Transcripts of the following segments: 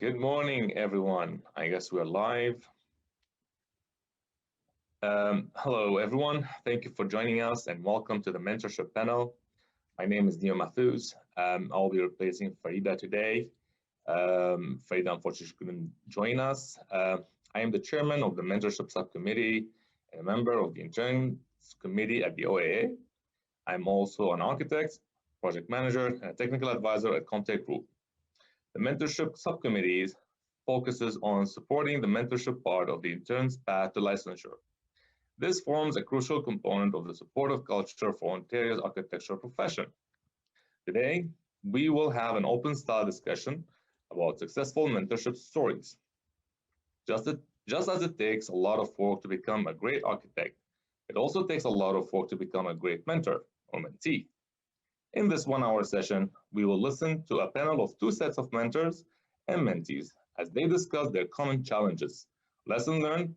Good morning, everyone. I guess we're live. Hello, everyone. Thank you for joining us and welcome to the Mentorship Panel. My name is Neo Mathous. I'll be replacing Farida today. Farida unfortunately couldn't join us. I am the chairman of the Mentorship Subcommittee and a member of the Interns Committee at the OAA. I'm also an architect, project manager, and a technical advisor at Contact Group. The Mentorship Subcommittee focuses on supporting the mentorship part of the intern's path to licensure. This forms a crucial component of the supportive culture for Ontario's architecture profession. Today, we will have an open-style discussion about successful mentorship stories. Just as it takes a lot of work to become a great architect, it also takes a lot of work to become a great mentor or mentee. In this one-hour session, we will listen to a panel of two sets of mentors and mentees as they discuss their common challenges, lessons learned,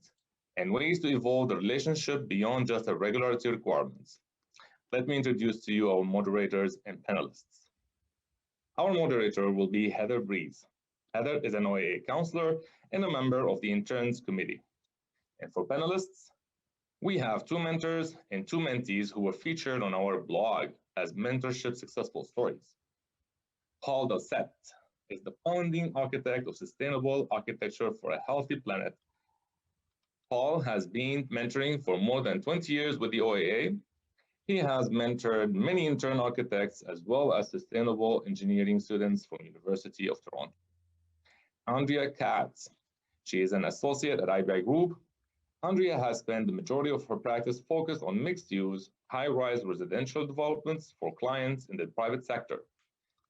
and ways to evolve the relationship beyond just the regularity requirements. Let me introduce to you our moderators and panelists. Our moderator will be Heather Breeze. Heather is an OAA counselor and a member of the Interns Committee. And for panelists, we have two mentors and two mentees who were featured on our blog as mentorship successful stories. Paul Dosset is the founding architect of sustainable architecture for a healthy planet. Paul has been mentoring for more than 20 years with the OAA. He has mentored many intern architects as well as sustainable engineering students from University of Toronto. Andrea Katz, she is an associate at IBI Group. Andrea has spent the majority of her practice focused on mixed-use, high-rise residential developments for clients in the private sector,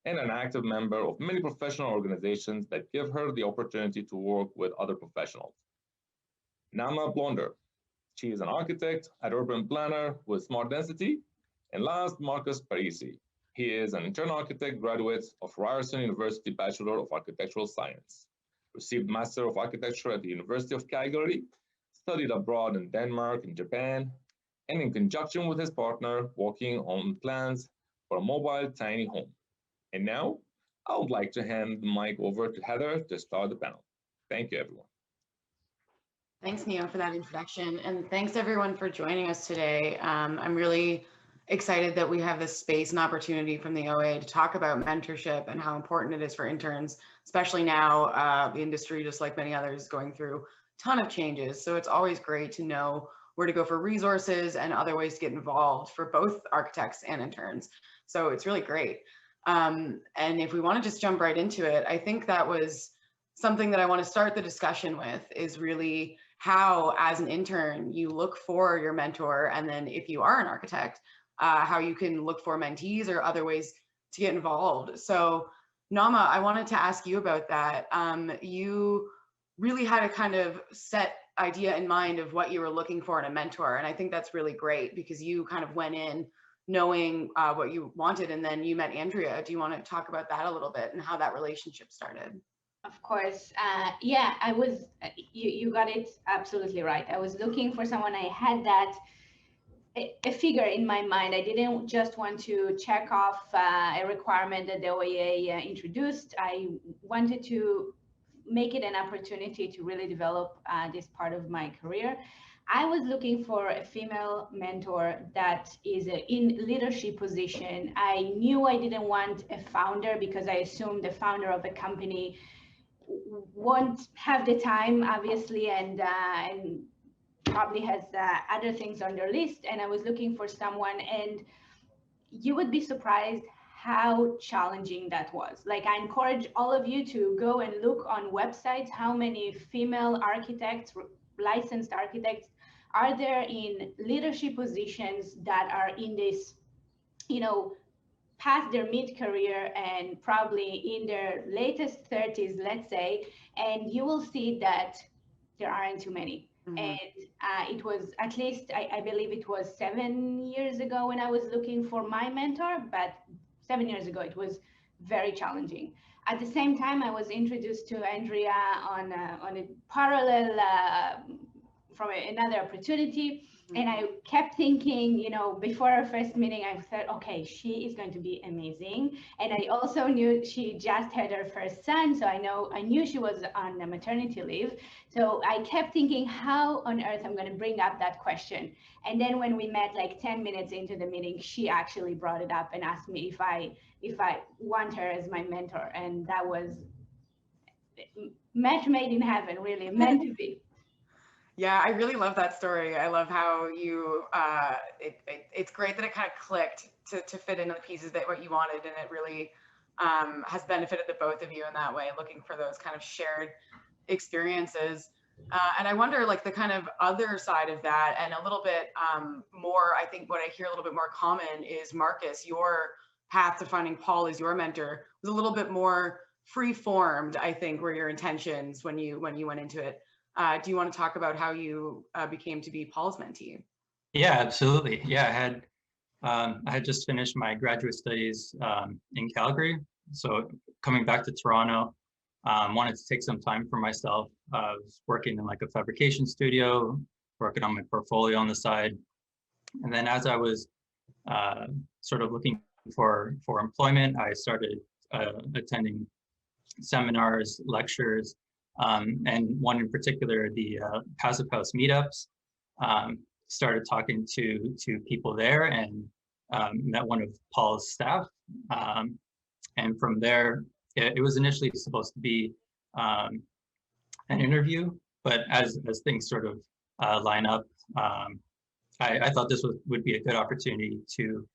and an active member of many professional organizations that give her the opportunity to work with other professionals. Nama Blonder, she is an architect and urban planner with Smart Density. And last, Marcus Parisi. He is an intern architect graduate of Ryerson University Bachelor of Architectural Science, received Master of Architecture at the University of Calgary, studied abroad in Denmark and Japan, and in conjunction with his partner, working on plans for a mobile tiny home. And now, I would like to hand the mic over to Heather to start the panel. Thank you, everyone. Thanks, Neo, for that introduction. And thanks, everyone, for joining us today. I'm really excited that we have this space and opportunity from the OA to talk about mentorship and how important it is for interns, especially now the industry, just like many others, is going through a ton of changes. So it's always great to know where to go for resources and other ways to get involved for both architects and interns. So it's really great. And if we want to just jump right into it, I think that was something that I want to start the discussion with is really how, as an intern, you look for your mentor, and then if you are an architect, how you can look for mentees or other ways to get involved. So Nama, I wanted to ask you about that. You really had a kind of set idea in mind of what you were looking for in a mentor, and I think that's really great because you kind of went in knowing what you wanted, and then you met Andrea. Do you want to talk about that a little bit and how that relationship started? Of course. Yeah, I was, you got it absolutely right. I was looking for someone. I had that, a figure in my mind. I didn't just want to check off a requirement that the OAA introduced. I wanted to make it an opportunity to really develop this part of my career. I was looking for a female mentor that is in leadership position. I knew I didn't want a founder because I assumed the founder of a company won't have the time, obviously, and probably has other things on their list. And I was looking for someone, and you would be surprised how challenging that was. Like, I encourage all of you to go and look on websites how many female architects, licensed architects, are there in leadership positions that are in this, you know, past their mid-career and probably in their latest 30s, let's say, and you will see that there aren't too many. Mm-hmm. And it was at least, I believe it was 7 years ago when I was looking for my mentor, but 7 years ago, it was very challenging. At the same time, I was introduced to Andrea on a parallel, from another opportunity. And I kept thinking, you know, before our first meeting, I thought, okay, she is going to be amazing. And I also knew she just had her first son. So I knew she was on a maternity leave. So I kept thinking, how on earth I'm going to bring up that question. And then when we met like 10 minutes into the meeting, she actually brought it up and asked me if I want her as my mentor. And that was match made in heaven, really meant to be. Yeah, I really love that story. I love how you, it's great that it kind of clicked to fit into the pieces that what you wanted, and it really has benefited the both of you in that way, looking for those kind of shared experiences. And I wonder, like, the kind of other side of that, and a little bit more, I think what I hear a little bit more common is, Marcus, your path to finding Paul as your mentor was a little bit more free-formed, I think, were your intentions when you went into it. Do you want to talk about how you became to be Paul's mentee? Yeah, absolutely. Yeah, I had just finished my graduate studies in Calgary. So coming back to Toronto, wanted to take some time for myself. I was working in like a fabrication studio, working on my portfolio on the side. And then as I was sort of looking for employment, I started attending seminars, lectures, and one in particular, the Passive House meetups. Started talking to people there, and met one of Paul's staff. And from there, it was initially supposed to be an interview, but as things sort of line up, I thought this would be a good opportunity to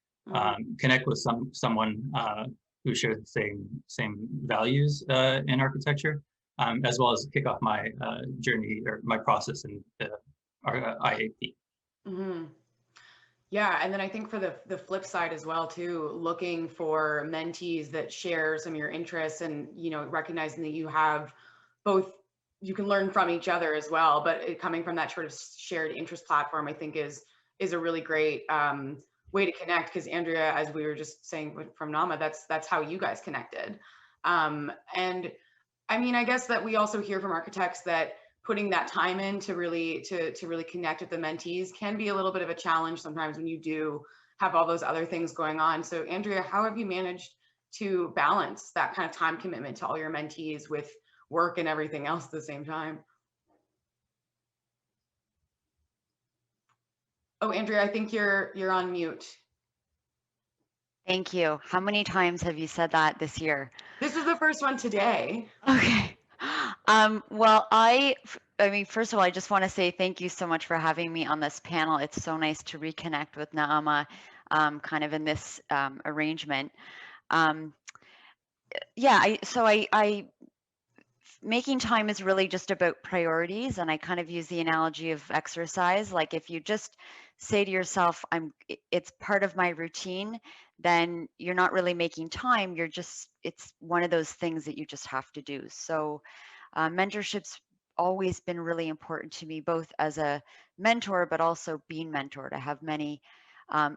connect with someone who shares the same values in architecture, as well as kick off my journey or my process in the IAP. Mm-hmm. Yeah, and then I think for the flip side as well too, looking for mentees that share some of your interests, and recognizing that you have both, you can learn from each other as well, but coming from that sort of shared interest platform, I think is a really great way to connect, because Andrea, as we were just saying from NAMA, that's how you guys connected. And I mean, I guess that we also hear from architects that putting that time in to really connect with the mentees can be a little bit of a challenge sometimes when you do have all those other things going on. So Andrea, how have you managed to balance that kind of time commitment to all your mentees with work and everything else at the same time? Oh, Andrea, I think you're on mute. Thank you. How many times have you said that this year? This is the first one today. Okay. Well, I mean, first of all, I just want to say thank you so much for having me on this panel. It's so nice to reconnect with Naama, kind of in this arrangement. Yeah, I making time is really just about priorities, and I kind of use the analogy of exercise. Like if you just say to yourself, it's part of my routine, then you're not really making time. It's one of those things that you just have to do. So mentorship's always been really important to me, both as a mentor, but also being mentored. I have many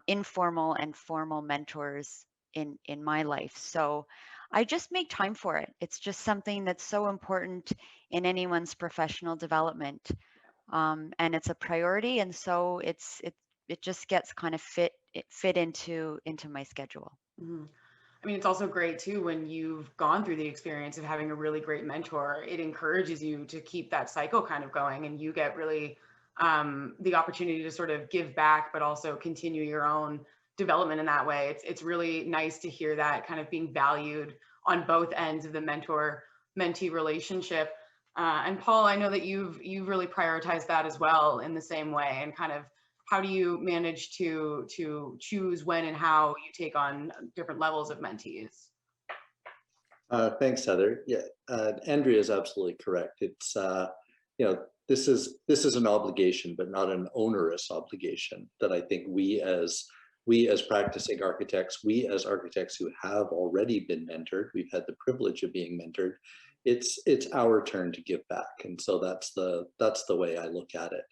informal and formal mentors in my life. So I just make time for it. It's just something that's so important in anyone's professional development. And it's a priority. And so it just gets kind of fit into my schedule. Mm-hmm. I mean, it's also great too, when you've gone through the experience of having a really great mentor, it encourages you to keep that cycle kind of going, and you get really the opportunity to sort of give back, but also continue your own development in that way. It's really nice to hear that kind of being valued on both ends of the mentor-mentee relationship. And Paul, I know that you've really prioritized that as well in the same way, and kind of how do you manage to choose when and how you take on different levels of mentees? Thanks, Heather. Yeah, Andrea is absolutely correct. It's this is an obligation, but not an onerous obligation that I think we as practicing architects, we as architects who have already been mentored, we've had the privilege of being mentored. It's our turn to give back, and so that's the way I look at it.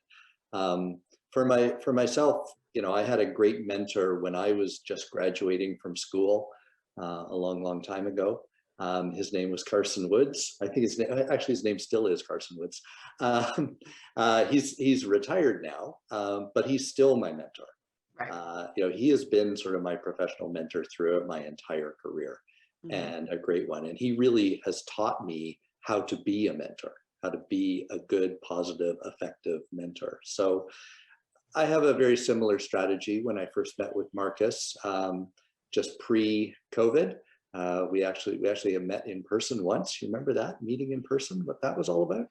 For myself, I had a great mentor when I was just graduating from school a long time ago. His name was Carson Woods. I think his name still is Carson Woods. He's retired now, but he's still my mentor. Right. He has been sort of my professional mentor throughout my entire career, and a great one. And he really has taught me how to be a mentor, how to be a good, positive, effective mentor. So I have a very similar strategy. When I first met with Marcus, just pre-COVID, we actually have met in person once. You remember that meeting in person? What that was all about?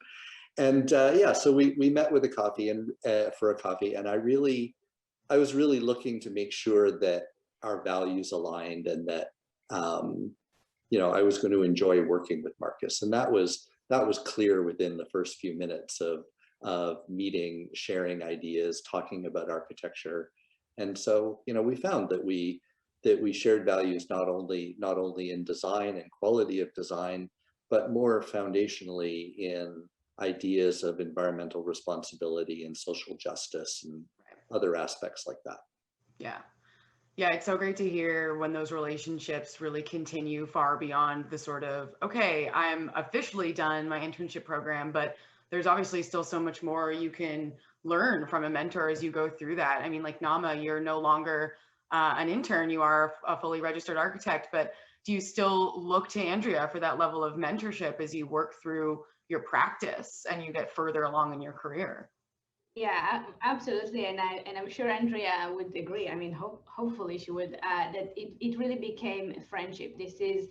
And yeah, so we met with a coffee and for a coffee, and I was really looking to make sure that our values aligned, and that I was going to enjoy working with Marcus, and that was clear within the first few minutes of meeting, sharing ideas, talking about architecture. And so we found that we shared values not only in design and quality of design, but more foundationally in ideas of environmental responsibility and social justice and other aspects like that. Yeah, it's so great to hear when those relationships really continue far beyond the sort of, okay, I'm officially done my internship program, but there's obviously still so much more you can learn from a mentor as you go through that. I mean, like Nama, you're no longer an intern, you are a fully registered architect, but do you still look to Andrea for that level of mentorship as you work through your practice and you get further along in your career? Yeah, absolutely, and I'm sure Andrea would agree. I mean, hopefully she would. That it really became a friendship. This is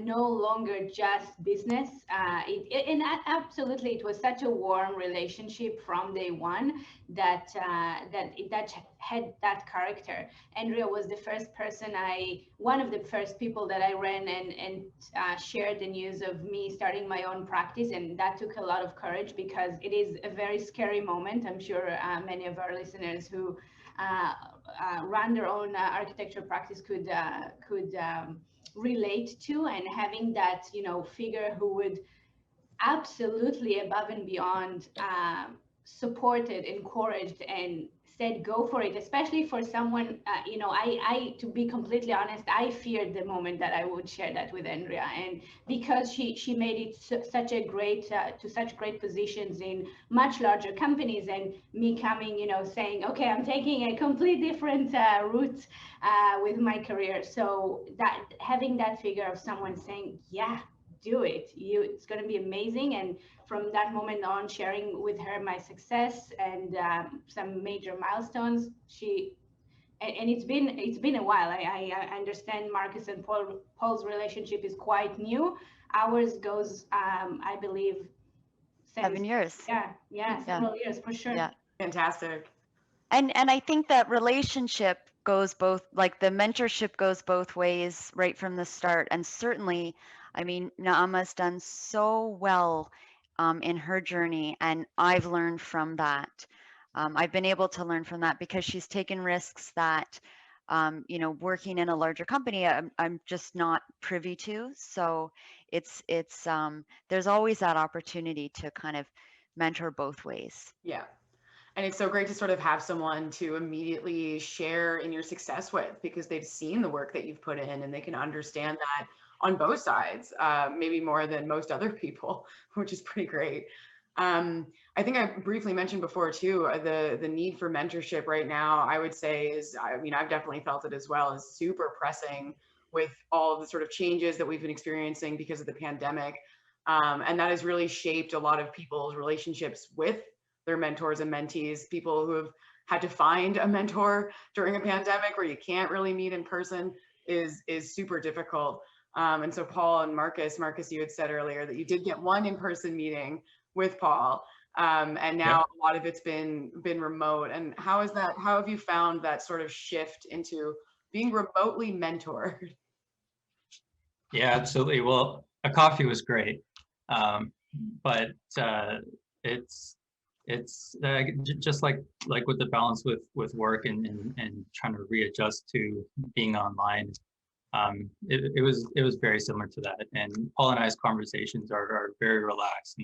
no longer just business. And absolutely, it was such a warm relationship from day one that that had that character. Andrea was the first person one of the first people that I ran and shared the news of me starting my own practice, and that took a lot of courage because it is a very scary moment. I'm sure many of our listeners who run their own architecture practice could relate to, and having that figure who would absolutely above and beyond supported, encouraged, and said go for it, especially for someone I to be completely honest, I feared the moment that I would share that with Andrea, and because she made it such a great to such great positions in much larger companies, and me coming saying okay, I'm taking a complete different route with my career. So that having that figure of someone saying yeah, do it, it's going to be amazing. And from that moment on, sharing with her my success and some major milestones, and it's been a while. I understand Marcus and Paul's relationship is quite new. Ours goes I believe 7 years. Yeah, several years for sure. Yeah, fantastic. and I think that relationship goes both, like the mentorship goes both ways right from the start. And certainly, I mean, Naama's done so well in her journey, and I've learned from that. I've been able to learn from that because she's taken risks that, working in a larger company, I'm just not privy to. So it's there's always that opportunity to kind of mentor both ways. Yeah. And it's so great to sort of have someone to immediately share in your success with, because they've seen the work that you've put in and they can understand that on both sides, maybe more than most other people, which is pretty great. I think I briefly mentioned before too, the need for mentorship right now, I would say is, I mean, I've definitely felt it as well, is super pressing with all of the sort of changes that we've been experiencing because of the pandemic. And that has really shaped a lot of people's relationships with their mentors and mentees, people who have had to find a mentor during a pandemic where you can't really meet in person is super difficult. And so Paul and Marcus, you had said earlier that you did get one in-person meeting with Paul, and now a lot of it's been remote. And how have you found that sort of shift into being remotely mentored? Yeah, absolutely. Well, a coffee was great, but it's just like with the balance with work and trying to readjust to being online. It was very similar to that. And Paul and I's conversations are very relaxed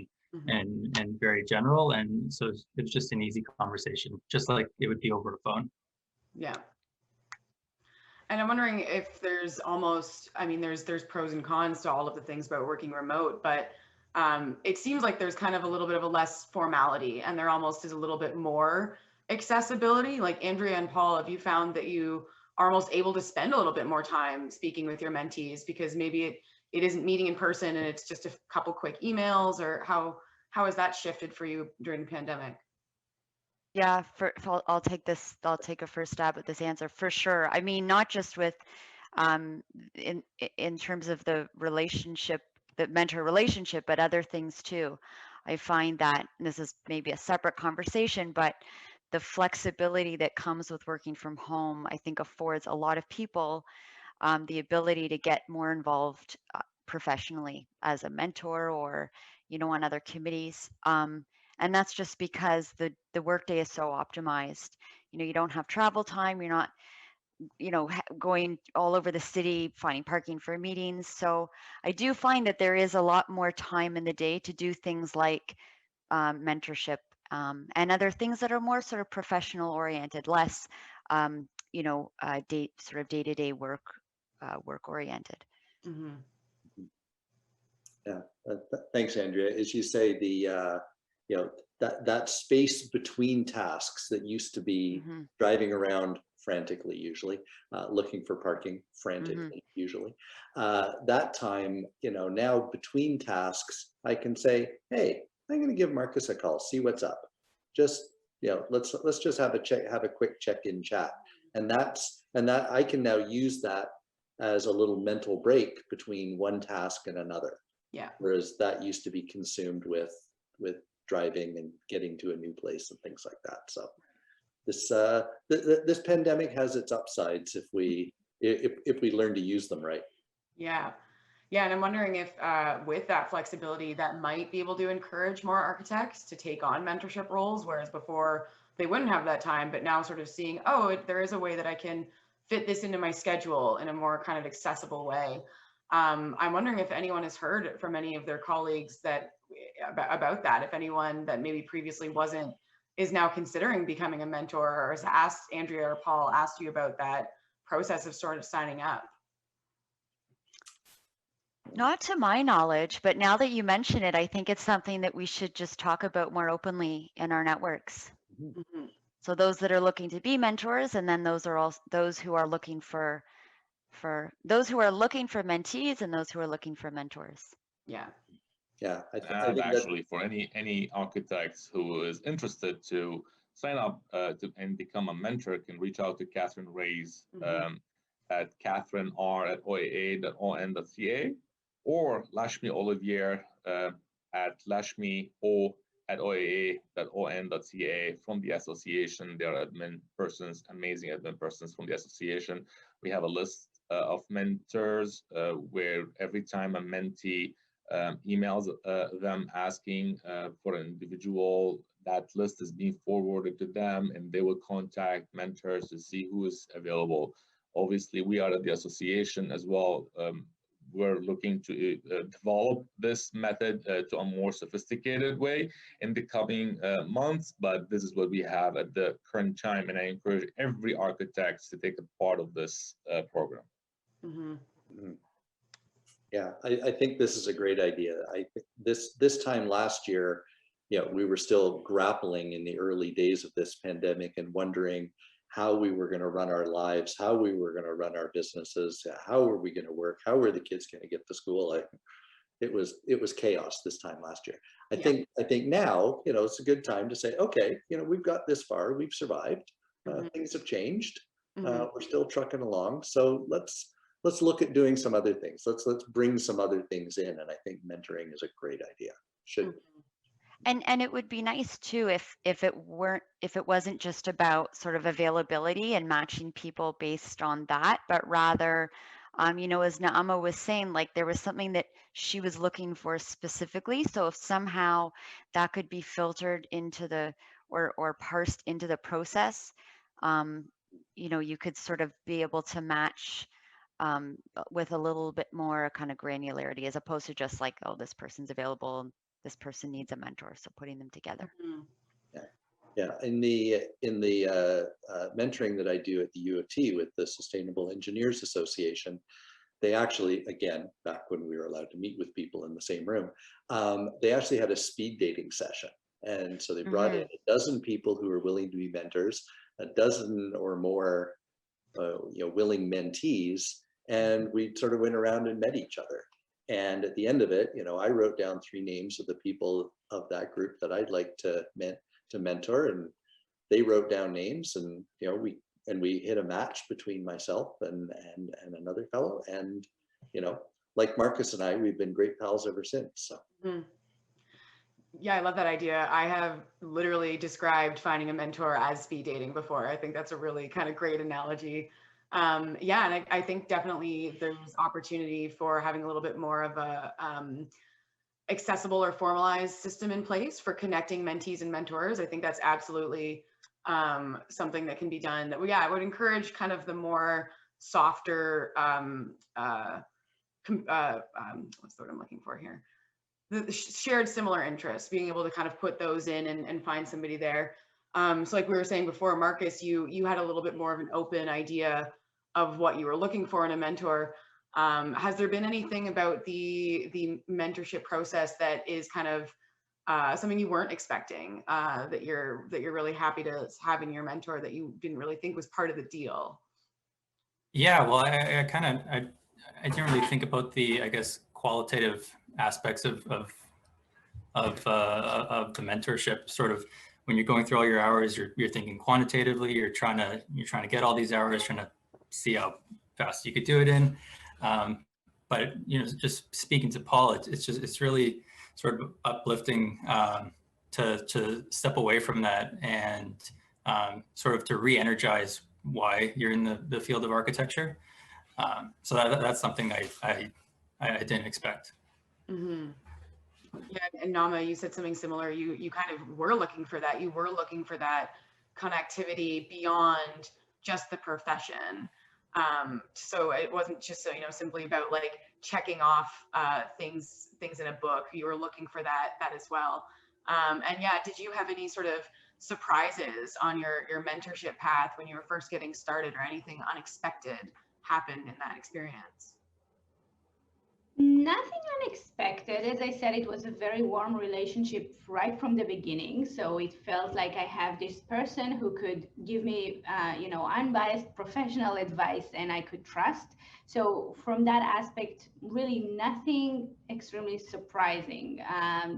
and very general, and so it's just an easy conversation, just like it would be over the phone. Yeah. And I'm wondering if there's almost, I mean, there's pros and cons to all of the things about working remote, but it seems like there's kind of a little bit of a less formality, and there almost is a little bit more accessibility. Like Andrea and Paul, have you found that you are almost able to spend a little bit more time speaking with your mentees because maybe it isn't meeting in person and it's just a couple quick emails, or how has that shifted for you during the pandemic? Yeah, I'll take this. I'll take a first stab at this answer for sure. I mean, not just with in terms of the relationship, the mentor relationship, but other things too. I find that, and this is maybe a separate conversation, but the flexibility that comes with working from home, I think affords a lot of people the ability to get more involved professionally as a mentor or, you know, on other committees. And that's just because the workday is so optimized. You know, you don't have travel time. You're not, you know, going all over the city, finding parking for meetings. So I do find that there is a lot more time in the day to do things like mentorship and other things that are more sort of professional oriented, less, you know, day-to-day work oriented. Mm-hmm. Yeah, thanks, Andrea. As you say, the you know, that space between tasks that used to be driving around frantically, usually looking for parking frantically, usually. That time, you know, now between tasks, I can say, hey, I'm going to give Marcus a call, see what's up. Just, you know, let's just have a quick check-in chat, and that I can now use that as a little mental break between one task and another. Yeah. Whereas that used to be consumed with driving and getting to a new place and things like that. So this this pandemic has its upsides if we learn to use them right. Yeah. Yeah, and I'm wondering if with that flexibility, that might be able to encourage more architects to take on mentorship roles, whereas before they wouldn't have that time, but now sort of seeing, oh, there is a way that I can fit this into my schedule in a more kind of accessible way. I'm wondering if anyone has heard from any of their colleagues that about that, if anyone that maybe previously wasn't is now considering becoming a mentor, or has asked Andrea or Paul asked you about that process of sort of signing up. Not to my knowledge, but now that you mention it, I think it's something that we should just talk about more openly in our networks. Mm-hmm. So those that are looking to be mentors, and then those are all those who are looking for those who are looking for mentees and those who are looking for mentors. Yeah. Yeah, I And think actually, for any architects who is interested to sign up and become a mentor, can reach out to Catherine Reyes at catherinere@oaa.on.ca or Lashmi Olivier at lashmio@oaa.on.ca from the association. There are admin persons, amazing admin persons from the association. We have a list of mentors where every time a mentee emails them asking for an individual, that list is being forwarded to them and they will contact mentors to see who is available. Obviously, we are at the association as well. We're looking to develop this method to a more sophisticated way in the coming months, but this is what we have at the current time, and I encourage every architect to take a part of this program. Yeah, I think this is a great idea. I think this time last year, you know, we were still grappling in the early days of this pandemic and wondering how we were going to run our lives, how we were going to run our businesses, how were we going to work, how were the kids going to get to school. It was chaos this time last year. I think now, you know, it's a good time to say, okay, you know, we've got this far, we've survived, things have changed, we're still trucking along, so let's look at doing some other things. Let's bring some other things in, and I think mentoring is a great idea. Should. And it would be nice too if it wasn't just about sort of availability and matching people based on that, but rather, you know, as Naama was saying, like there was something that she was looking for specifically. So if somehow that could be filtered into the or parsed into the process, you know, you could sort of be able to match with a little bit more kind of granularity, as opposed to just like, oh, this person's available, this person needs a mentor, so putting them together. Yeah. Yeah, in the mentoring that I do at the U of T with the Sustainable Engineers Association, they actually, again, back when we were allowed to meet with people in the same room, they actually had a speed dating session. And so they brought in a dozen people who were willing to be mentors, a dozen or more willing mentees, and we sort of went around and met each other. And at the end of it, I wrote down 3 names of the people of that group that I'd like to mentor, and they wrote down names, and we hit a match between myself and another fellow, and like Marcus and I, we've been great pals ever since. So. Yeah, I love that idea. I have literally described finding a mentor as speed dating before. I think that's a really kind of great analogy. Yeah, and I think definitely there's opportunity for having a little bit more of a accessible or formalized system in place for connecting mentees and mentors. I think that's absolutely something that can be done. That I would encourage kind of the more softer, what's the word I'm looking for here? The shared similar interests, being able to kind of put those in and find somebody there. So like we were saying before, Marcus, you had a little bit more of an open idea of what you were looking for in a mentor. Has there been anything about the mentorship process that is kind of something you weren't expecting, that you're really happy to have in your mentor that you didn't really think was part of the deal? Yeah, well, I didn't really think about the, I guess, qualitative aspects of the mentorship. Sort of when you're going through all your hours, you're thinking quantitatively. You're trying to get all these hours, trying to see how fast you could do it in. But just speaking to Paul, it's really sort of uplifting to step away from that and sort of to re-energize why you're in the field of architecture. So that's something I didn't expect. Mm-hmm. Yeah, and Nama, you said something similar. You kind of were looking for that. You were looking for that connectivity beyond just the profession. So it wasn't just simply about like checking off things in a book. You were looking for that as well. And yeah, did you have any sort of surprises on your mentorship path when you were first getting started, or anything unexpected happened in that experience? Nothing unexpected. As I said, it was a very warm relationship right from the beginning. So it felt like I have this person who could give me, unbiased professional advice and I could trust. So from that aspect, really nothing extremely surprising.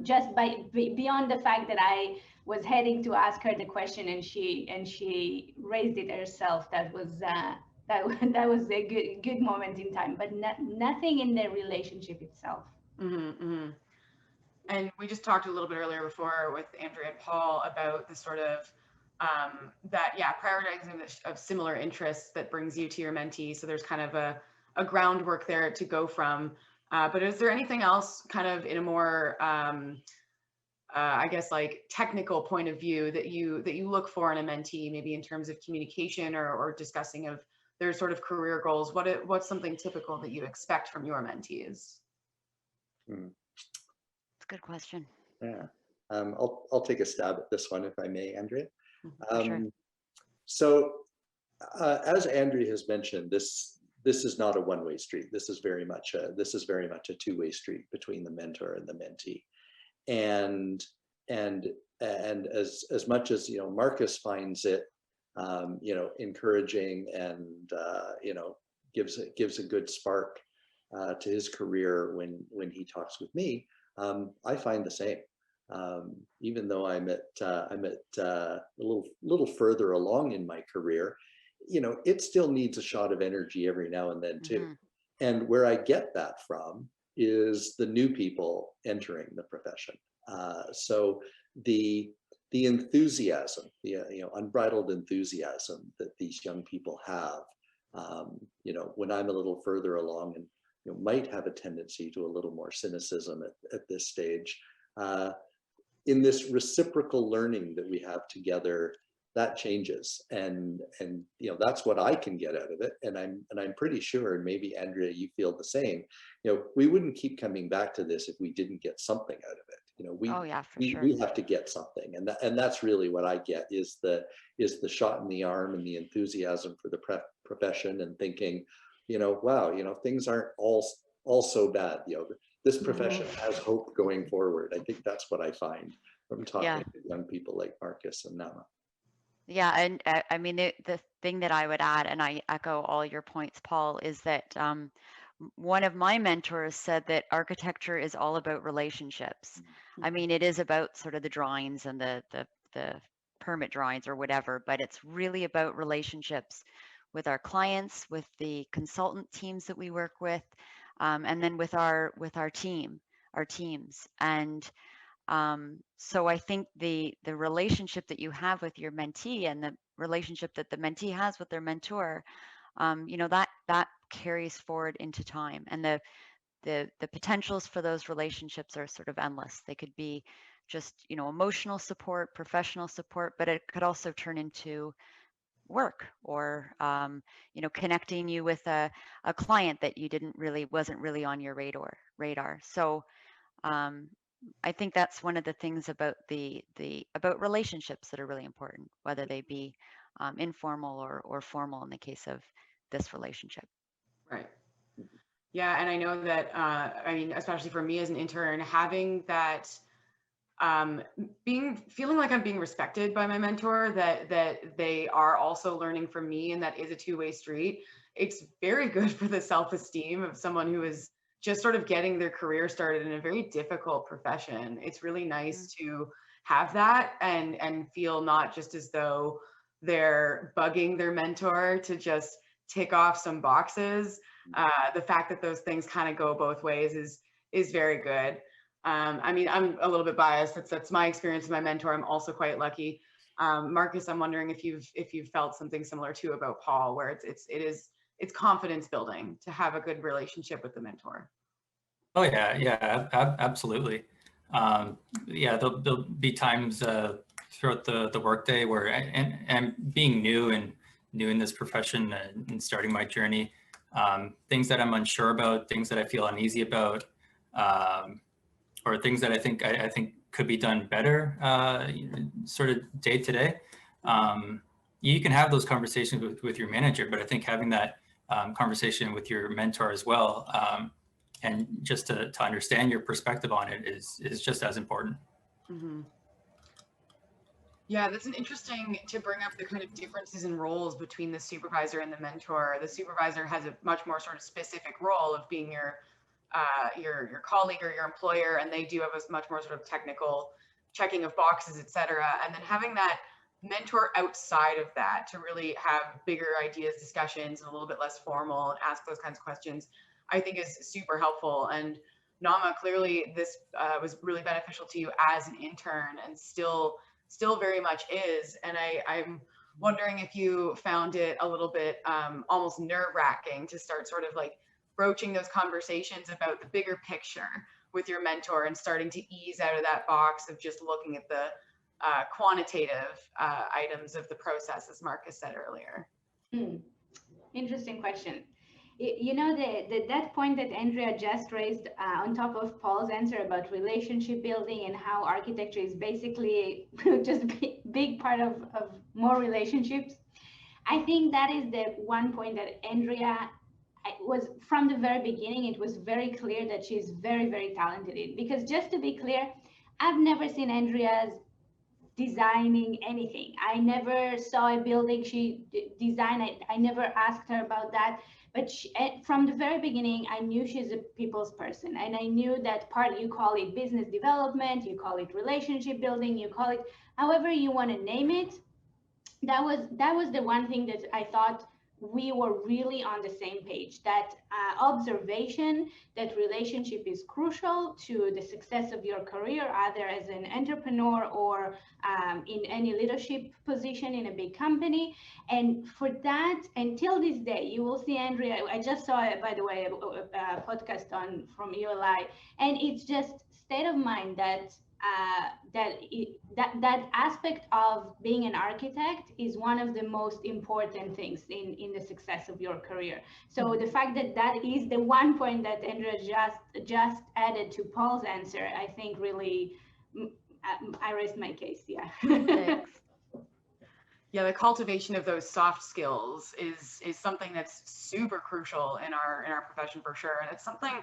Just beyond the fact that I was heading to ask her the question and she raised it herself. That was a good moment in time, but nothing in the relationship itself. Mm-hmm, mm-hmm. And we just talked a little bit earlier before with Andrea and Paul about the sort of prioritizing of similar interests that brings you to your mentee. So there's kind of a groundwork there to go from. But is there anything else kind of in a more I guess like technical point of view that you look for in a mentee, maybe in terms of communication or discussing of their sort of career goals? What's something typical that you expect from your mentees? That's a good question. Yeah, I'll take a stab at this one if I may, Andrea. Sure. So as Andrea has mentioned, this is not a one-way street. This is very much a two-way street between the mentor and the mentee. And as much as Marcus finds it encouraging and gives a good spark to his career when he talks with me, I find the same. Even though I'm at a little further along in my career, it still needs a shot of energy every now and then too. And where I get that from is the new people entering the profession. So the enthusiasm, the unbridled enthusiasm that these young people have, when I'm a little further along and might have a tendency to a little more cynicism at this stage, in this reciprocal learning that we have together, that changes, and that's what I can get out of it, and I'm pretty sure, and maybe Andrea, you feel the same. We wouldn't keep coming back to this if we didn't get something out of it. You know, we Oh yeah, for we, sure. we have to get something, and that's really what I get is the shot in the arm and the enthusiasm for the profession, and thinking, you know, wow, you know, things aren't all so bad. You know, this profession has hope going forward. I think that's what I find from talking to young people like Marcus and Nama. Yeah, and I mean, the thing that I would add, and I echo all your points, Paul, is that one of my mentors said that architecture is all about relationships. I mean, it is about sort of the drawings and the permit drawings or whatever, but it's really about relationships with our clients, with the consultant teams that we work with, and then with our teams. And so I think the relationship that you have with your mentee and the relationship that the mentee has with their mentor, you know, that carries forward into time, and the potentials for those relationships are sort of endless. They could be just, you know, emotional support, professional support, but it could also turn into work, or you know, connecting you with a client that you wasn't really on your radar. So I think that's one of the things about about relationships that are really important, whether they be informal or formal in the case of this relationship. Right. Yeah, and I know that, I mean, especially for me as an intern, having that, feeling like I'm being respected by my mentor, that they are also learning from me, and that is a two-way street. It's very good for the self-esteem of someone who is just sort of getting their career started in a very difficult profession. It's really nice to have that and feel not just as though they're bugging their mentor to just tick off some boxes. The fact that those things kind of go both ways is very good. I mean, I'm a little bit biased. That's my experience with my mentor. I'm also quite lucky. Marcus, I'm wondering if you've felt something similar too about Paul, where it's confidence building to have a good relationship with the mentor. Oh yeah, absolutely. Yeah, there'll be times throughout the workday where, and being new in this profession and starting my journey, things that I'm unsure about, things that I feel uneasy about, or things that I think could be done better, sort of day to day. You can have those conversations with your manager, but I think having that conversation with your mentor as well, and just to understand your perspective on it is just as important. Mm-hmm. Yeah, that's an interesting to bring up the kind of differences in roles between the supervisor and the mentor. The supervisor has a much more sort of specific role of being your colleague or your employer, and they do have a much more sort of technical checking of boxes, etc. And then having that mentor outside of that to really have bigger ideas, discussions, and a little bit less formal, and ask those kinds of questions, I think is super helpful. And Nama, clearly this was really beneficial to you as an intern, and still very much is. And I'm wondering if you found it a little bit almost nerve-wracking to start sort of like broaching those conversations about the bigger picture with your mentor and starting to ease out of that box of just looking at the quantitative items of the process, as Marcus said earlier. Interesting question. You know, that point that Andrea just raised on top of Paul's answer about relationship building and how architecture is basically just a big part of more relationships. I think that is the one point that Andrea was, from the very beginning, it was very clear that she's very, very talented in. Because just to be clear, I've never seen Andrea's designing anything. I never saw a building she designed. I never asked her about that. But from the very beginning, I knew she's a people's person. And I knew that part, you call it business development, you call it relationship building, you call it however you want to name it. That was the one thing that I thought we were really on the same page, that observation, that relationship is crucial to the success of your career, either as an entrepreneur or in any leadership position in a big company. And for that, until this day, you will see Andrea, I just saw, by the way, a podcast from ULI, and it's just state of mind that that aspect of being an architect is one of the most important things in the success of your career. So the fact that is the one point that Andrea just added to Paul's answer, I think really I rest my case. Yeah. Thanks. Yeah, the cultivation of those soft skills is something that's super crucial in our profession for sure, and it's something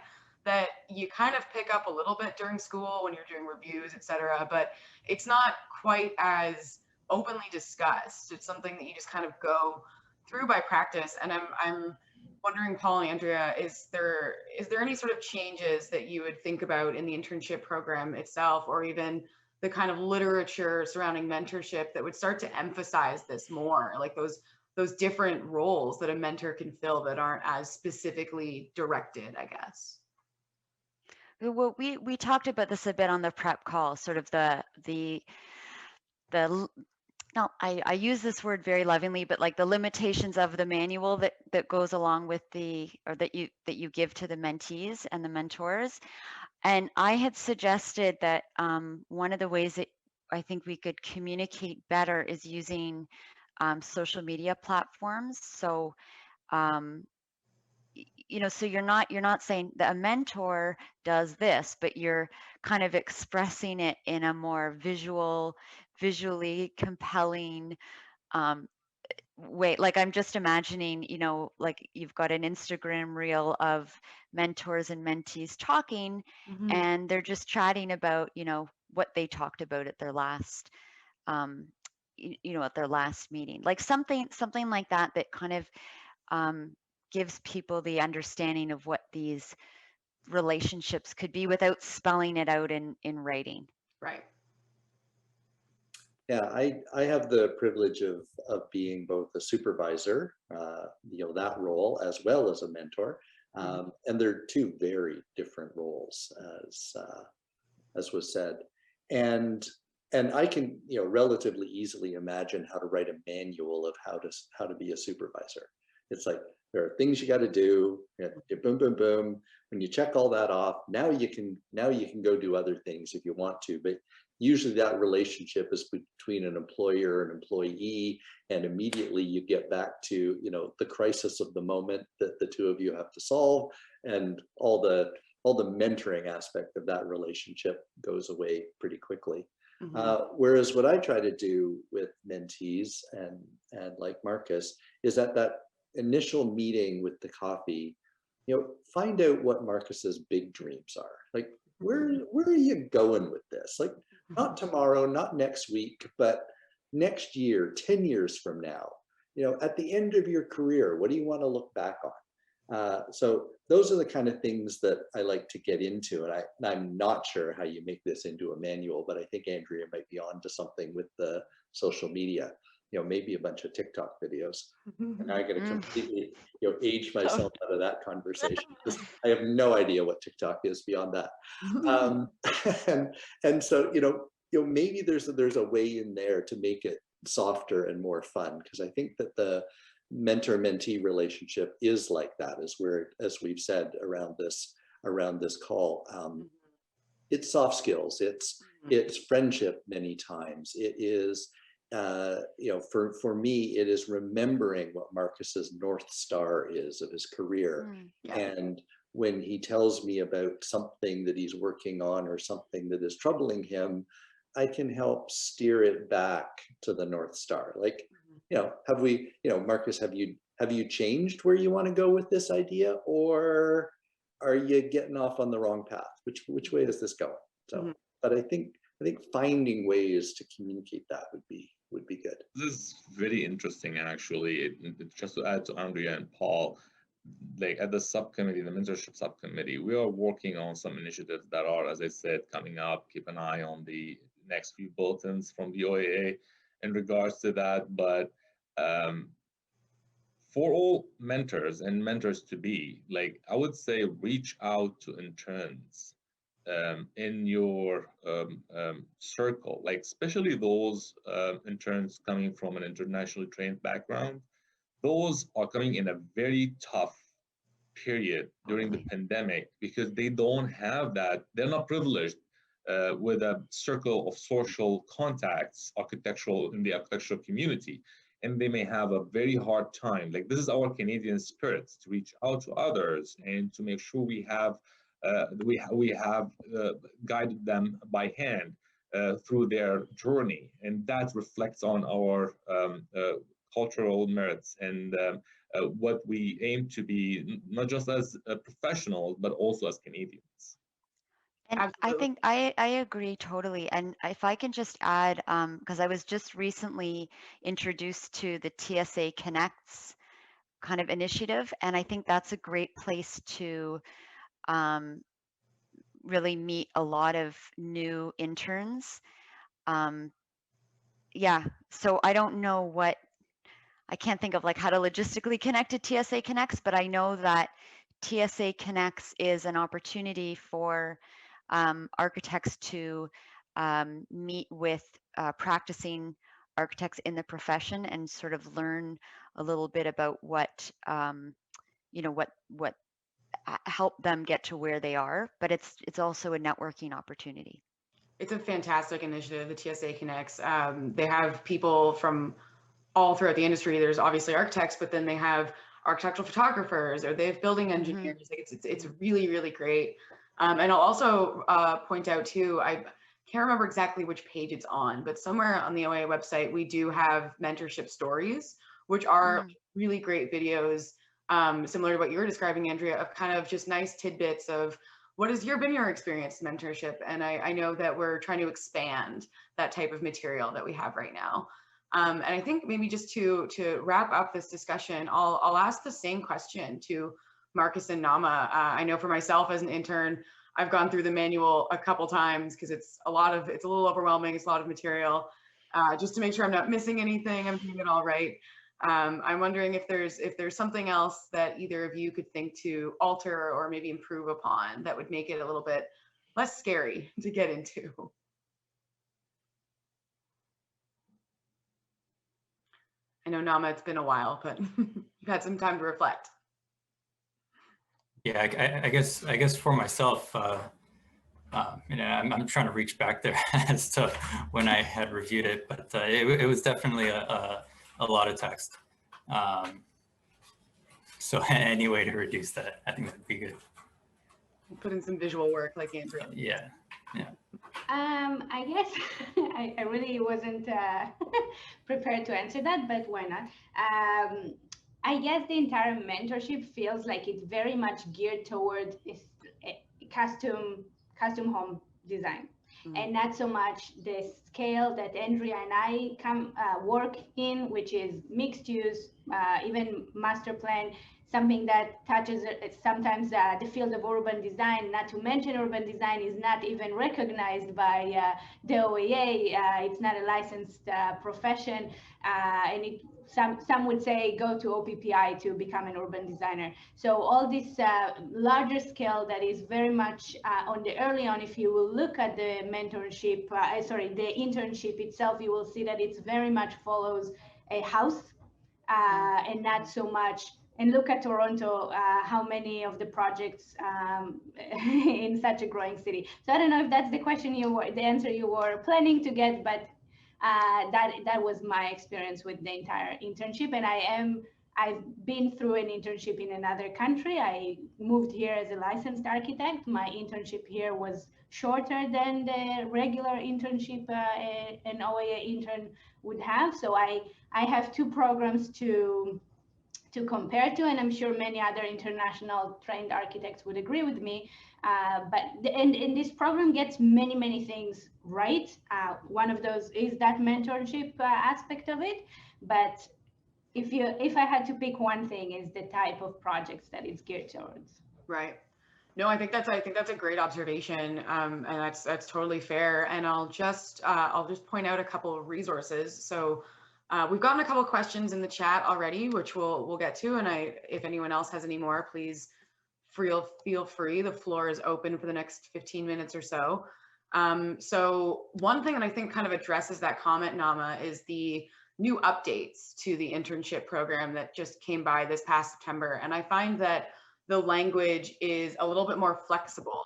that you kind of pick up a little bit during school when you're doing reviews, etc. But it's not quite as openly discussed. It's something that you just kind of go through by practice. And I'm wondering, Paul and Andrea, is there any sort of changes that you would think about in the internship program itself, or even the kind of literature surrounding mentorship that would start to emphasize this more, like those different roles that a mentor can fill that aren't as specifically directed, I guess? Well, we talked about this a bit on the prep call, sort of now I use this word very lovingly, but like the limitations of the manual that goes along with that you give to the mentees and the mentors. And I had suggested that one of the ways that I think we could communicate better is using social media platforms. So so you're not saying that a mentor does this, but you're kind of expressing it in a more visually compelling way. Like I'm just imagining, like you've got an Instagram reel of mentors and mentees talking, Mm-hmm. and they're just chatting about, what they talked about at their last, at their last meeting. Like something like that kind of gives people the understanding of what these relationships could be without spelling it out in writing. Right. Yeah, I have the privilege of being both a supervisor, that role, as well as a mentor, and they're two very different roles, as was said, and I can relatively easily imagine how to write a manual of how to be a supervisor. It's like there are things you got to do. Boom, boom, boom. When you check all that off, now you can go do other things if you want to, but usually that relationship is between an employer and employee, and immediately you get back to the crisis of the moment that the two of you have to solve, and all the mentoring aspect of that relationship goes away pretty quickly. Whereas what I try to do with mentees and like Marcus is that initial meeting with the coffee, find out what Marcus's big dreams are. Like, where are you going with this? Like, not tomorrow, not next week, but next year, 10 years from now, at the end of your career, what do you want to look back on? So those are the kind of things that I like to get into. And I'm not sure how you make this into a manual, but I think Andrea might be on to something with the social media. Maybe a bunch of TikTok videos. And I'm going to completely, age myself out of that conversation because I have no idea what TikTok is beyond that. And so, maybe there's a way in there to make it softer and more fun, because I think that the mentor-mentee relationship is like that, as we've said around this call. It's soft skills. It's friendship many times. It is. For me, it is remembering what Marcus's North Star is of his career. And when he tells me about something that he's working on or something that is troubling him, I can help steer it back to the North Star. Like, have we, Marcus, have you changed where you want to go with this idea, or are you getting off on the wrong path? Which way is this going? So, but I think finding ways to communicate that would be good. This is very interesting, actually. Just to add to Andrea and Paul, like at the subcommittee, the mentorship subcommittee, we are working on some initiatives that are, as I said, coming up. Keep an eye on the next few bulletins from the OAA in regards to that. But for all mentors and mentors to be, like, I would say reach out to interns in your circle, like especially those interns coming from an internationally trained background. Those are coming in a very tough period during the pandemic because they don't have that, they're not privileged with a circle of social contacts in the architectural community. And they may have a very hard time. Like, this is our Canadian spirit, to reach out to others and to make sure we have guided them by hand through their journey, and that reflects on our cultural merits and what we aim to be, not just as professionals, but also as Canadians. And Absolutely. I think I agree totally. And if I can just add, because I was just recently introduced to the TSA Connects kind of initiative, and I think that's a great place to really meet a lot of new interns. Yeah, so I don't know what, I can't think of like how to logistically connect to TSA Connects, but I know that TSA Connects is an opportunity for architects to meet with practicing architects in the profession and sort of learn a little bit about what what help them get to where they are. But it's also a networking opportunity. It's a fantastic initiative, the TSA Connects. They have people from all throughout the industry. There's obviously architects, but then they have architectural photographers, or they have building engineers. Like it's really, really great. And I'll also point out too, I can't remember exactly which page it's on, but somewhere on the OAA website, we do have mentorship stories, which are really great videos, similar to what you were describing, Andrea, of kind of just nice tidbits of what has been your experience in mentorship. And I know that we're trying to expand that type of material that we have right now. And I think maybe just to wrap up this discussion, I'll ask the same question to Marcus and Nama. I know for myself as an intern, I've gone through the manual a couple times because it's a little overwhelming. It's a lot of material. Just to make sure I'm not missing anything, I'm doing it all right. I'm wondering if there's something else that either of you could think to alter or maybe improve upon that would make it a little bit less scary to get into. I know, Nama, it's been a while, but you've had some time to reflect. Yeah, I guess for myself, I'm trying to reach back there as to when I had reviewed it, but it was definitely a lot of text. So any way to reduce that, I think that'd be good. Put in some visual work like Andrea. Yeah. I guess I really wasn't prepared to answer that, but why not? I guess the entire mentorship feels like it's very much geared toward custom home design, and not so much the scale that Andrea and I work in, which is mixed use, even master plan. Something that touches sometimes the field of urban design, not to mention urban design is not even recognized by the OAA. It's not a licensed profession, and some would say go to OPPI to become an urban designer. So all this larger scale that is very much on the early on, if you will look at the mentorship, the internship itself, you will see that it's very much follows a house and not so much. And look at Toronto, how many of the projects in such a growing city. So I don't know if that's the answer you were planning to get, but that was my experience with the entire internship. And I've been through an internship in another country. I moved here as a licensed architect. My internship here was shorter than the regular internship an OAA intern would have. So I have two programs to compare to, and I'm sure many other international trained architects would agree with me. And this program gets many things right. One of those is that mentorship aspect of it. But if I had to pick one thing, is the type of projects that it's geared towards. Right. No, I think that's a great observation, and that's totally fair. And I'll just point out a couple of resources. So. We've gotten a couple of questions in the chat already, which we'll get to. And if anyone else has any more, please feel free. The floor is open for the next 15 minutes or so. So one thing that I think kind of addresses that comment, Nama, is the new updates to the internship program that just came by this past September. And I find that the language is a little bit more flexible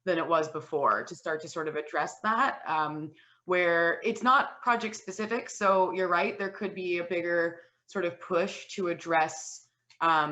than it was before to start to sort of address that. Where it's not project specific. So you're right, there could be a bigger sort of push to address, a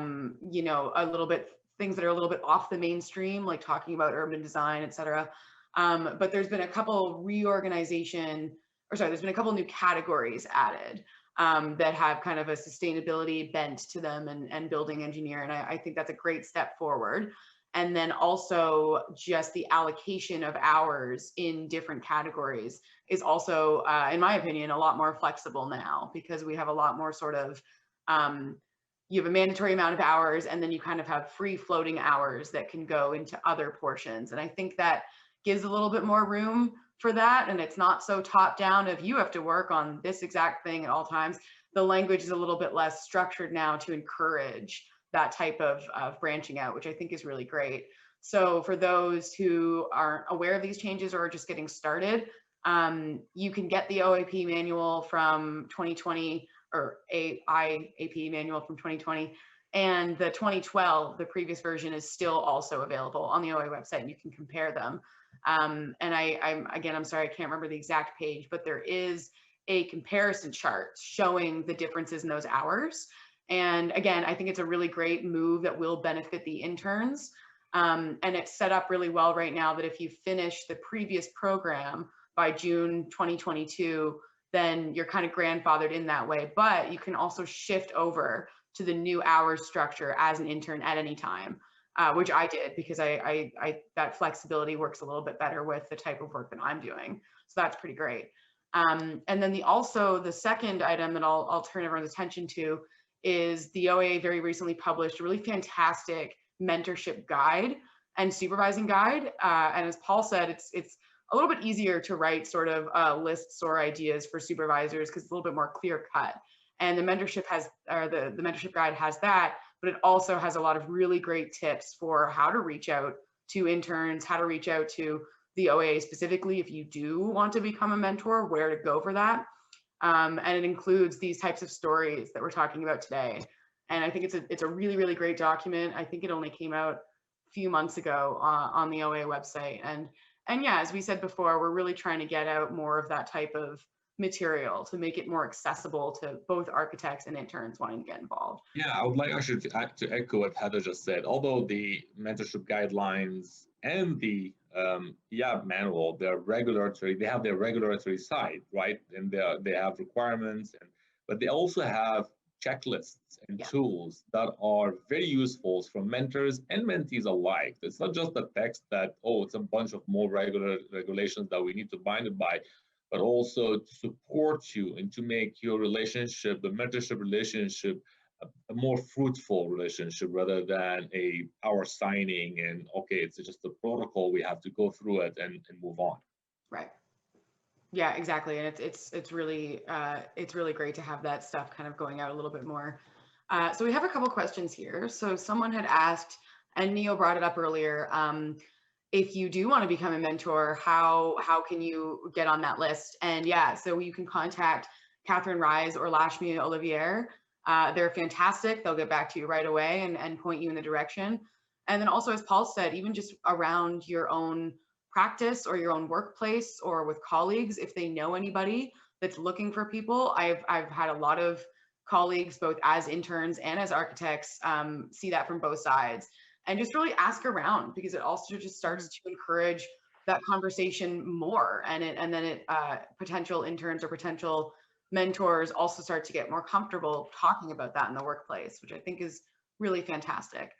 little bit things that are a little bit off the mainstream, like talking about urban design, et cetera. But there's been a couple there's been a couple new categories added that have kind of a sustainability bent to them and building engineer. And I think that's a great step forward. And then also just the allocation of hours in different categories is also, in my opinion, a lot more flexible now, because we have a lot more sort of, you have a mandatory amount of hours, and then you kind of have free floating hours that can go into other portions. And I think that gives a little bit more room for that. And it's not so top down of you have to work on this exact thing at all times. The language is a little bit less structured now to encourage that type of branching out, which I think is really great. So for those who aren't aware of these changes or are just getting started, you can get the OAP manual from 2020 or IAP manual from 2020, and the 2012, the previous version, is still also available on the OAA website, and you can compare them. And I'm sorry, I can't remember the exact page, but there is a comparison chart showing the differences in those hours. And again, I think it's a really great move that will benefit the interns. And it's set up really well right now that if you finish the previous program by June 2022, then you're kind of grandfathered in that way. But you can also shift over to the new hours structure as an intern at any time, which I did, because that flexibility works a little bit better with the type of work that I'm doing. So that's pretty great. And then the second item that I'll turn everyone's attention to is the OAA very recently published a really fantastic mentorship guide and supervising guide. And as Paul said, it's a little bit easier to write sort of lists or ideas for supervisors because it's a little bit more clear cut. And the mentorship the mentorship guide has that, but it also has a lot of really great tips for how to reach out to interns, how to reach out to the OAA specifically if you do want to become a mentor, where to go for that. And it includes these types of stories that we're talking about today. And I think it's a really, really great document. I think it only came out a few months ago on the OAA website. And yeah, as we said before, we're really trying to get out more of that type of material to make it more accessible to both architects and interns wanting to get involved. Yeah, I would like actually to echo what Heather just said. Although the mentorship guidelines and the manual, they have their regulatory side, right? And they have requirements, but they also have checklists and tools that are very useful for mentors and mentees alike. It's not just the text that, it's a bunch of more regulations that we need to bind it by, but also to support you and to make your relationship, the mentorship relationship, a more fruitful relationship rather than our signing and it's just a protocol, we have to go through it and move on. Right. Yeah, exactly. And it's really great to have that stuff kind of going out a little bit more. So we have a couple questions here. So someone had asked, and Neo brought it up earlier, if you do want to become a mentor, how can you get on that list? And yeah, so you can contact Catherine Rise or Lashmi Olivier. They're fantastic. They'll get back to you right away and point you in the direction. And then also, as Paul said, even just around your own practice or your own workplace or with colleagues, if they know anybody that's looking for people. I've had a lot of colleagues, both as interns and as architects, see that from both sides. And just really ask around, because it also just starts to encourage that conversation more. And then potential interns or potential mentors also start to get more comfortable talking about that in the workplace, which I think is really fantastic.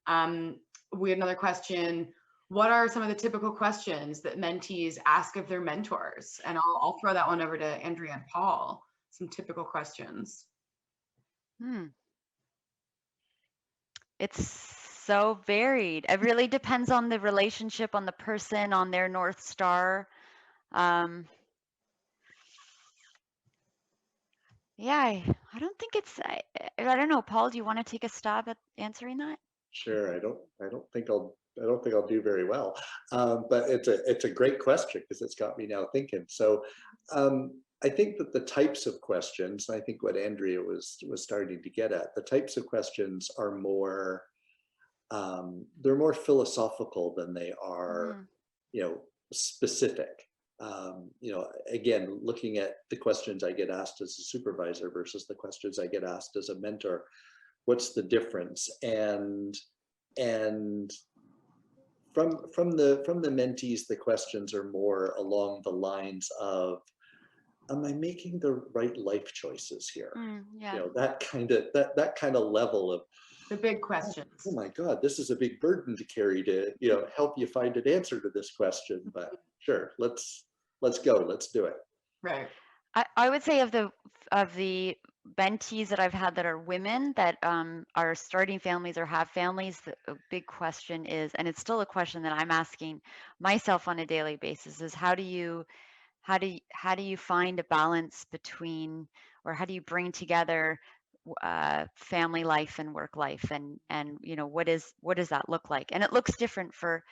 We had another question. What are some of the typical questions that mentees ask of their mentors? And I'll throw that one over to Andrea and Paul, some typical questions. It's so varied. It really depends on the relationship, on the person, on their North Star. Yeah, I don't think I don't know. Paul, do you want to take a stab at answering that? Sure. I don't think I'll do very well, but it's a great question because it's got me now thinking. So I think that the types of questions, I think what Andrea was starting to get at, the types of questions are more, they're more philosophical than they are, specific. Again, looking at the questions I get asked as a supervisor versus the questions I get asked as a mentor, what's the difference? And from the mentees, the questions are more along the lines of, am I making the right life choices here? Yeah. You know, that kind of level of The big questions. Oh my God, this is a big burden to carry to, you know, help you find an answer to this question. But sure, let's go, let's do it. Right. I would say of the mentees that I've had that are women that are starting families or have families, the big question is, and it's still a question that I'm asking myself on a daily basis, is how do you find a balance between, or how do you bring together family life and work life, and you know, what does that look like? And it looks different for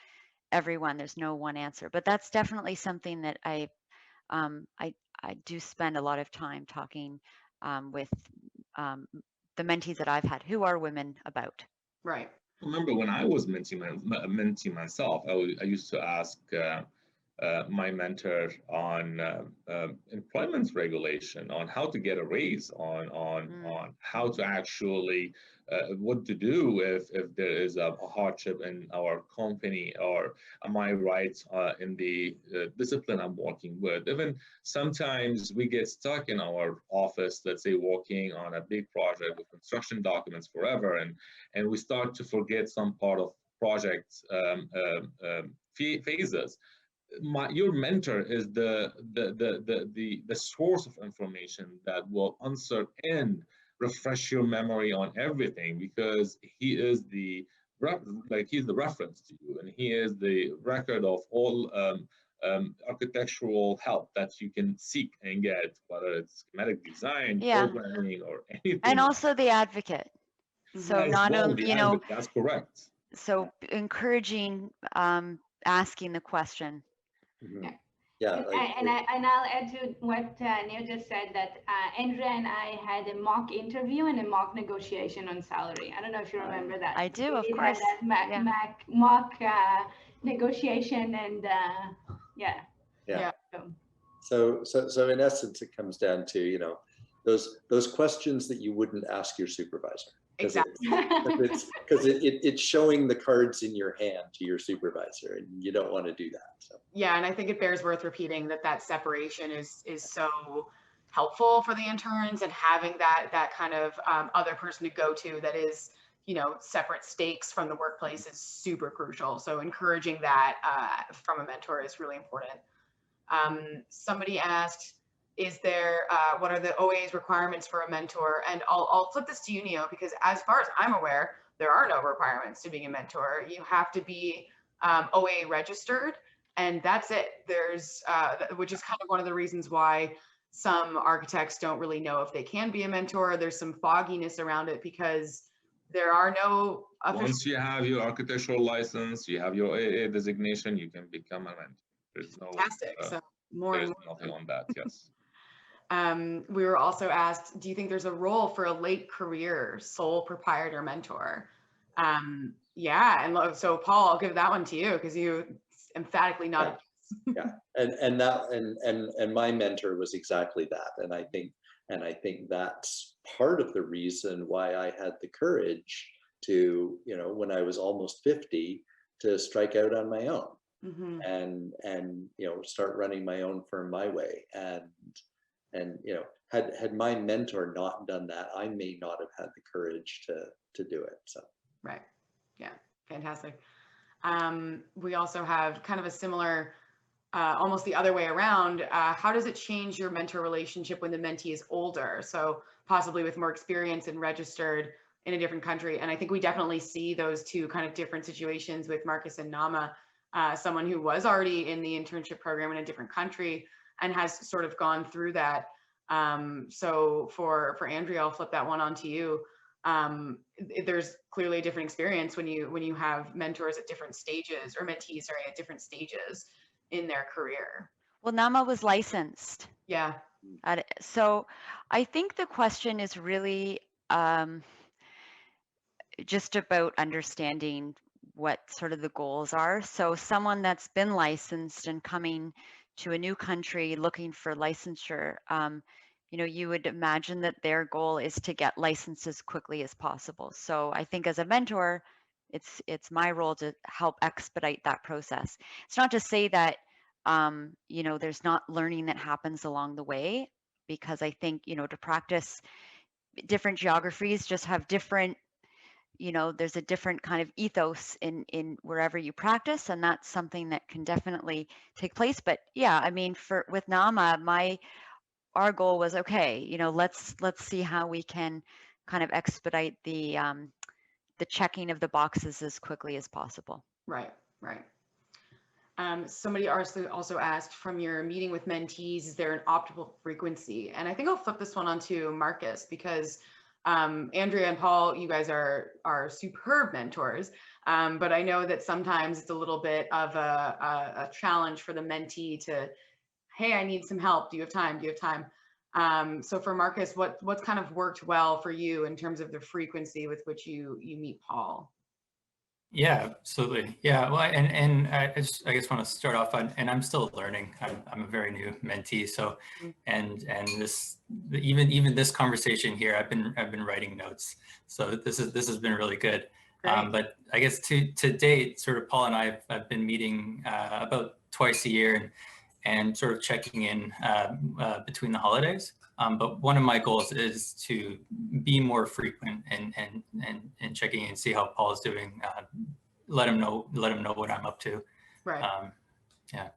everyone. There's no one answer, but that's definitely something that I do spend a lot of time talking with the mentees that I've had who are women about. Right. I remember when I was mentee myself, I used to ask my mentor on employment regulation, on how to get a raise, on how to actually what to do if there is a hardship in our company, or am I right in the discipline I'm working with. Even sometimes we get stuck in our office, let's say working on a big project with construction documents forever, and we start to forget some part of project phases. Your mentor is the source of information that will answer and refresh your memory on everything, because he is he's the reference to you, and he is the record of all architectural help that you can seek and get, whether it's schematic design, programming, or anything. And also the advocate. So not only, you know, that's correct. So encouraging, asking the question. Yeah. And I'll add to what Neil just said, that Andrea and I had a mock interview and a mock negotiation on salary. I don't know if you remember that. I do, of course. That mock negotiation, and yeah. So in essence, it comes down to, you know, those questions that you wouldn't ask your supervisor. Exactly. Because it's showing the cards in your hand to your supervisor, and you don't want to do that. So. Yeah, and I think it bears worth repeating that separation is so helpful for the interns, and having that kind of other person to go to that is, you know, separate stakes from the workplace is super crucial. So encouraging that from a mentor is really important. Somebody asked, is there, what are the OAA's requirements for a mentor? And I'll flip this to you, Neo, because as far as I'm aware, there are no requirements to being a mentor. You have to be OAA registered, and that's it. There's, which is kind of one of the reasons why some architects don't really know if they can be a mentor. There's some fogginess around it because there are no official. Once you have your architectural license, you have your OAA designation, you can become a mentor. There's no fantastic. So there's nothing on that. Yes. We were also asked, do you think there's a role for a late career sole proprietor mentor? Yeah, and so Paul, I'll give that one to you because you emphatically nodded. Yeah, and my mentor was exactly that, and I think that's part of the reason why I had the courage to, you know, when I was almost 50, to strike out on my own. Mm-hmm. and you know, start running my own firm my way, and you know, had my mentor not done that, I may not have had the courage to do it. So right, yeah, fantastic. We also have kind of a similar, almost the other way around. How does it change your mentor relationship when the mentee is older? So possibly with more experience and registered in a different country. And I think we definitely see those two kind of different situations with Marcus and Nama. Someone who was already in the internship program in a different country and has sort of gone through that. So for Andrea, I'll flip that one on to you. There's clearly a different experience when you have mentors at different stages, or mentees, sorry, at different stages in their career. Well, Nama was licensed. Yeah. So I think the question is really just about understanding what sort of the goals are. So someone that's been licensed and coming to a new country looking for licensure, you know, you would imagine that their goal is to get licensed as quickly as possible. So I think as a mentor, it's my role to help expedite that process. It's not to say that you know, there's not learning that happens along the way, because I think, you know, to practice, different geographies just have different, you know, there's a different kind of ethos in wherever you practice, and that's something that can definitely take place. But yeah, I mean, with NAMA, our goal was, okay, you know, let's see how we can kind of expedite the checking of the boxes as quickly as possible. Right, right. Somebody also asked, from your meeting with mentees, is there an optimal frequency? And I think I'll flip this one onto Marcus, because Andrea and Paul, you guys are superb mentors, but I know that sometimes it's a little bit of a challenge for the mentee to, hey, I need some help. Do you have time? Do you have time? So for Marcus, what's kind of worked well for you in terms of the frequency with which you meet Paul? Yeah, absolutely. Yeah, well, and I guess want to start off on, and I'm still learning. I'm a very new mentee, so and even this conversation here, I've been writing notes, so this has been really good. But I guess to date, sort of Paul and I have been meeting about twice a year and sort of checking in between the holidays. But one of my goals is to be more frequent and checking in and see how Paul is doing. Let him know what I'm up to. Right. Yeah.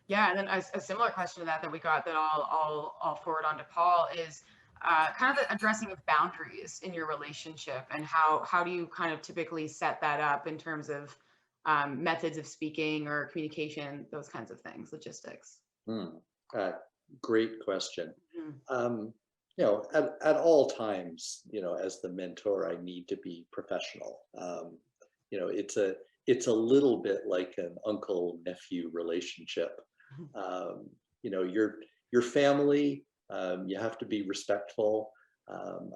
Yeah, and then a similar question to that we got that I'll forward on to Paul is kind of addressing of boundaries in your relationship, and how do you kind of typically set that up in terms of methods of speaking or communication, those kinds of things, logistics. Great question. Mm-hmm. You know, at all times, you know, as the mentor, I need to be professional. You know, it's a little bit like an uncle-nephew relationship. You know, your family, you have to be respectful.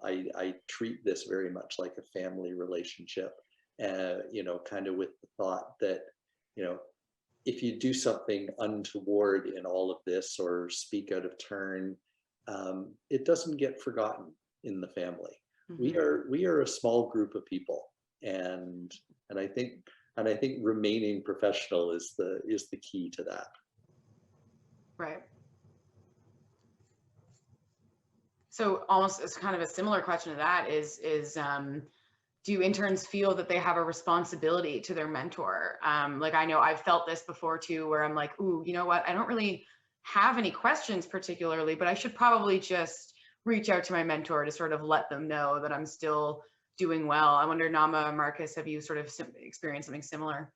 I treat this very much like a family relationship, you know, kind of with the thought that, you know, if you do something untoward in all of this or speak out of turn, it doesn't get forgotten in the family. Mm-hmm. We are a small group of people, and I think remaining professional is the key to that. Right. So almost as kind of a similar question to that is do interns feel that they have a responsibility to their mentor? Like, I know I've felt this before too, where I'm like, ooh, you know what? I don't really have any questions particularly, but I should probably just reach out to my mentor to sort of let them know that I'm still doing well. I wonder, Nama, Marcus, have you sort of experienced something similar?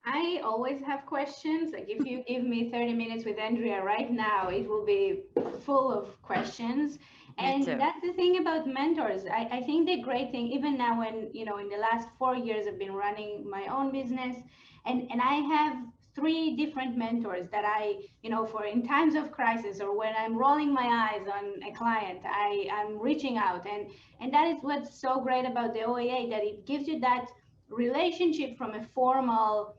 I always have questions. Like, if you give me 30 minutes with Andrea right now, it will be full of questions. And that's the thing about mentors. I think the great thing, even now when, you know, in the last 4 years, I've been running my own business, and I have 3 different mentors that I, you know, for in times of crisis or when I'm rolling my eyes on a client, I'm reaching out. And that is what's so great about the OAA, that it gives you that relationship from a formal,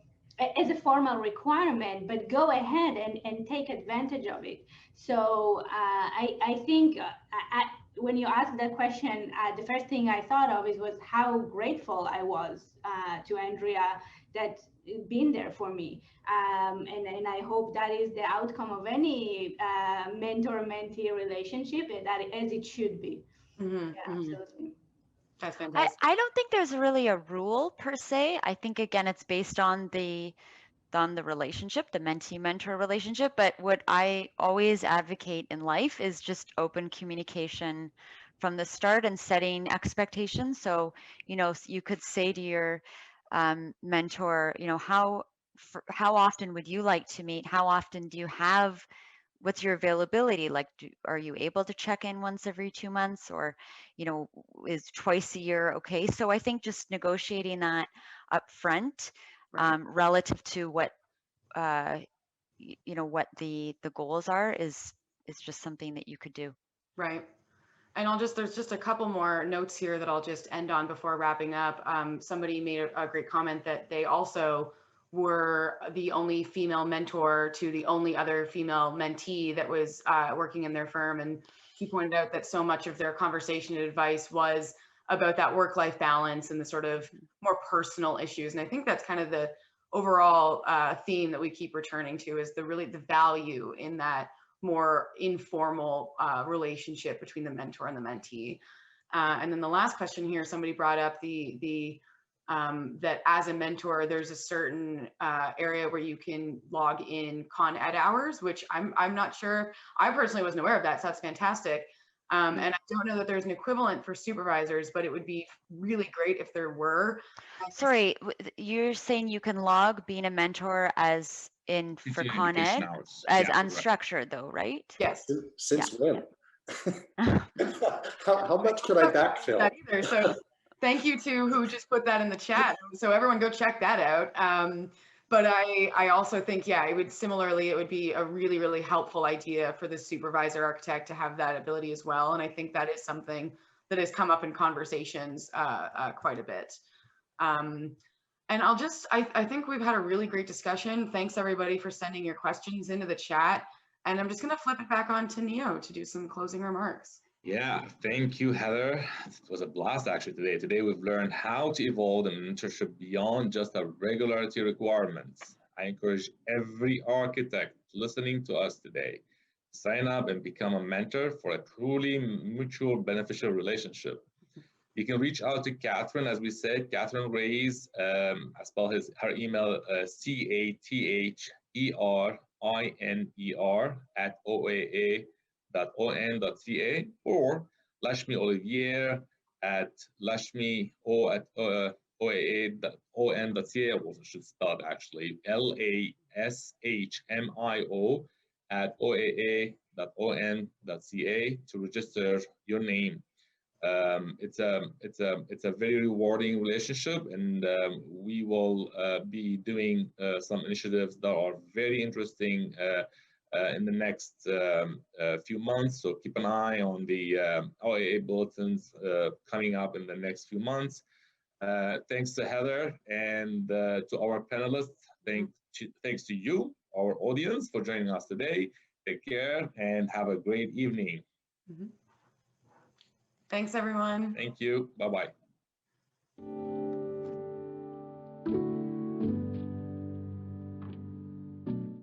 as a formal requirement, but go ahead and take advantage of it. So I think when you asked that question, the first thing I thought of was how grateful I was to Andrea that been there for me. And I hope that is the outcome of any mentor-mentee relationship, and that as it should be. Mm-hmm. Yeah, absolutely. That's fantastic. I don't think there's really a rule per se. I think, again, it's based on the relationship, the mentee-mentor relationship. But what I always advocate in life is just open communication from the start and setting expectations. So, you know, you could say to your mentor, you know, how often would you like to meet? How often do you have? What's your availability? Like, are you able to check in once every 2 months, or, you know, is twice a year okay? So I think just negotiating that up front, relative to what, you know, what the goals are is just something that you could do. Right. And there's just a couple more notes here that I'll just end on before wrapping up. Somebody made a great comment that they also were the only female mentor to the only other female mentee that was working in their firm. And she pointed out that so much of their conversation and advice was about that work-life balance and the sort of more personal issues. And I think that's kind of the overall theme that we keep returning to, is the value in that more informal relationship between the mentor and the mentee. And then the last question here, somebody brought up that as a mentor, there's a certain area where you can log in con ed hours, which I'm not sure. I personally wasn't aware of that, so that's fantastic. And I don't know that there's an equivalent for supervisors, but it would be really great if there were. Sorry, you're saying you can log being a mentor as in for Con Ed as unstructured though, right? Yes. Since when? how much could I backfill? Either. So thank you to who just put that in the chat. So everyone go check that out. But I also think, yeah, it would be a really, really helpful idea for the supervisor architect to have that ability as well. And I think that is something that has come up in conversations quite a bit. And I think we've had a really great discussion. Thanks everybody for sending your questions into the chat. And I'm just gonna flip it back on to Neo to do some closing remarks. Yeah, thank you, Heather. It was a blast actually today. Today we've learned how to evolve the mentorship beyond just the regularity requirements. I encourage every architect listening to us today, sign up and become a mentor for a truly mutual beneficial relationship. You can reach out to Catherine, as we said, Catherine Reyes, I spell her email CATHERINER@oaa.on.ca, or Lashmi Olivier at lashmio@oaa.on.ca. I also should spell it actually, LASHMIO @oaa.on.ca to register your name. It's a very rewarding relationship, and we will be doing some initiatives that are very interesting in the next few months. So keep an eye on the OAA bulletins coming up in the next few months. Thanks to Heather and to our panelists. Thanks to you, our audience, for joining us today. Take care and have a great evening. Thanks, everyone. Thank you. Bye-bye.